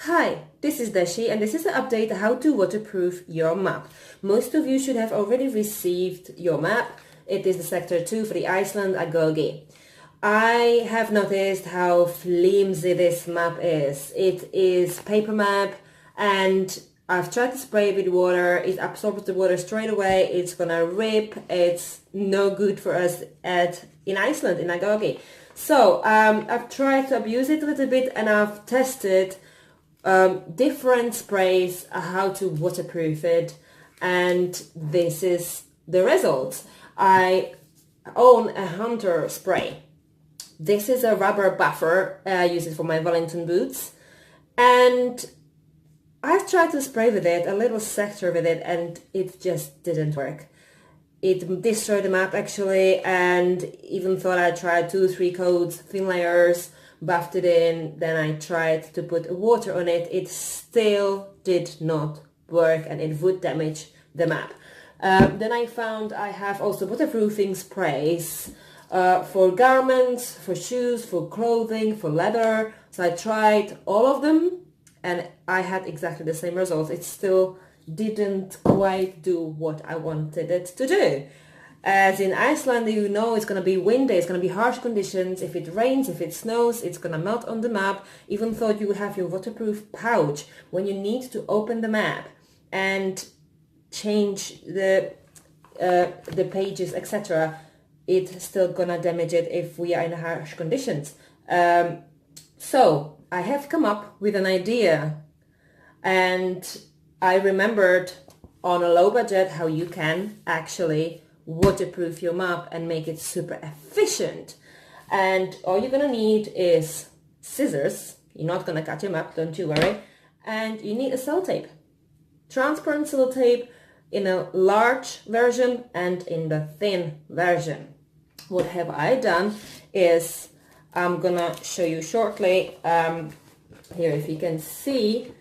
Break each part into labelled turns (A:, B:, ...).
A: Hi, this is Dashi and this is an update how to waterproof your map. Most of you should have already received your map. It is the Sector 2 for the Iceland Agoge. I have noticed how flimsy this map is. It is paper map and I've tried to spray it with water. It absorbs the water straight away. It's gonna rip. It's no good for us in Iceland, in Agoge. So I've tried to abuse it a little bit and I've tested different sprays, how to waterproof it, and this is the result. I own a Hunter spray. This is a rubber buffer. I use it for my Wellington boots, and I've tried to spray with it, a little sector with it, and it just didn't work. It destroyed the map actually, and even thought I tried 2-3 coats, thin layers, buffed it in, then I tried to put water on it. It still did not work and it would damage the map. Then I found I have also waterproofing sprays for garments, for shoes, for clothing, for leather. So I tried all of them and I had exactly the same results. It still didn't quite do what I wanted it to do. As in Iceland, you know it's going to be windy, it's going to be harsh conditions. If it rains, if it snows, it's going to melt on the map. Even though you have your waterproof pouch, when you need to open the map and change the pages, etc., it's still going to damage it if we are in harsh conditions. So I have come up with an idea, and I remembered on a low budget how you can actually waterproof your map and make it super efficient. And all you're gonna need is scissors. You're not gonna cut your map, don't you worry. And you need a sellotape, transparent sellotape in a large version and in the thin version. What have I done is I'm gonna show you shortly. Here, if you can see,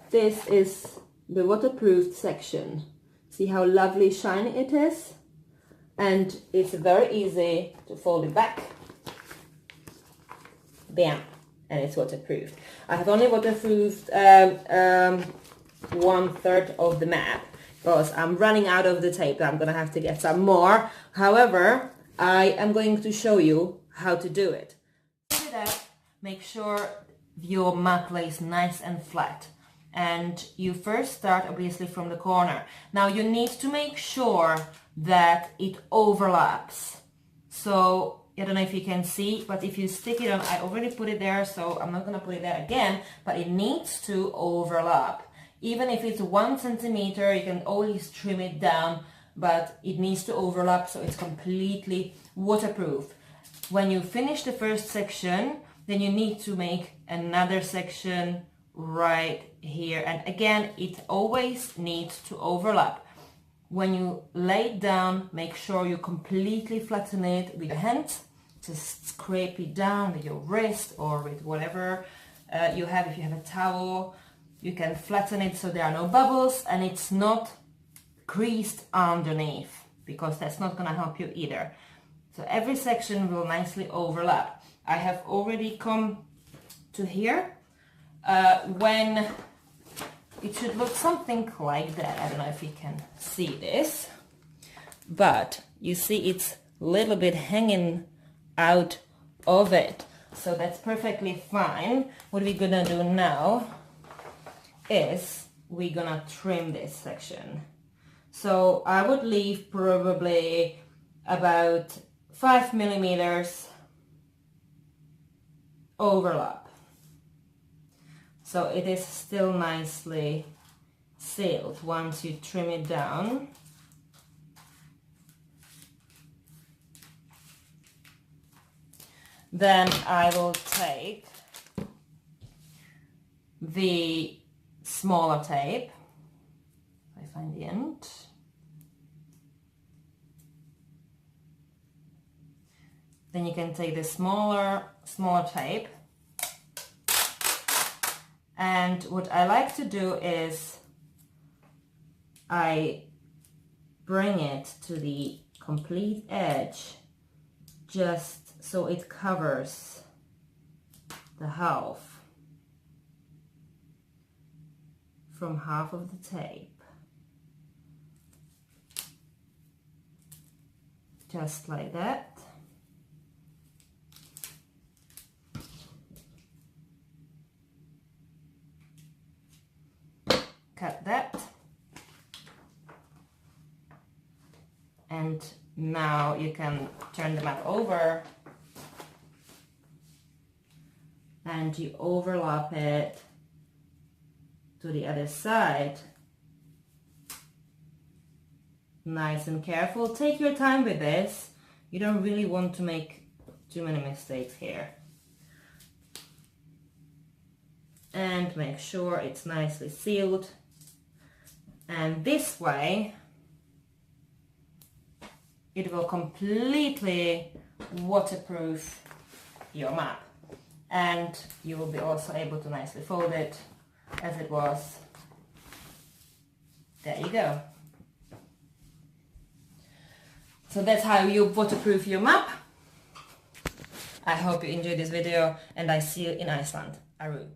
A: this is the waterproofed section. See how lovely shiny it is? And it's very easy to fold it back. Bam, and it's waterproof. I have only waterproofed 1/3 of the map because I'm running out of the tape. I'm gonna have to get some more. However, I am going to show you how to do it. Make sure your map lays nice and flat. And you first start obviously from the corner. Now you need to make sure that it overlaps. So I don't know if you can see, but if you stick it on, I already put it there, so I'm not gonna put it there again, but it needs to overlap. Even if it's 1 centimeter, you can always trim it down, but it needs to overlap so it's completely waterproof. When you finish the first section, then you need to make another section right here, and again it always needs to overlap. When you lay it down, make sure you completely flatten it with your hand. Just scrape it down with your wrist or with whatever you have. If you have a towel, you can flatten it so there are no bubbles and it's not creased underneath, because that's not going to help you either. So every section will nicely overlap. I have already come to here. When it should look something like that. I don't know if you can see this, but you see it's a little bit hanging out of it. So that's perfectly fine. What we're gonna do now is we're gonna trim this section. So I would leave probably about 5 millimeters overlap. So it is still nicely sealed once you trim it down. Then I will take the smaller tape. If I find the end. Then you can take the smaller tape. And what I like to do is I bring it to the complete edge just so it covers the half. from half of the tape. Just like that. Cut that. And now you can turn the map over and you overlap it to the other side. Nice and careful. Take your time with this. You don't really want to make too many mistakes here. And make sure it's nicely sealed. And this way, it will completely waterproof your map. And you will be also able to nicely fold it as it was. There you go. So that's how you waterproof your map. I hope you enjoyed this video and I see you in Iceland. Aru.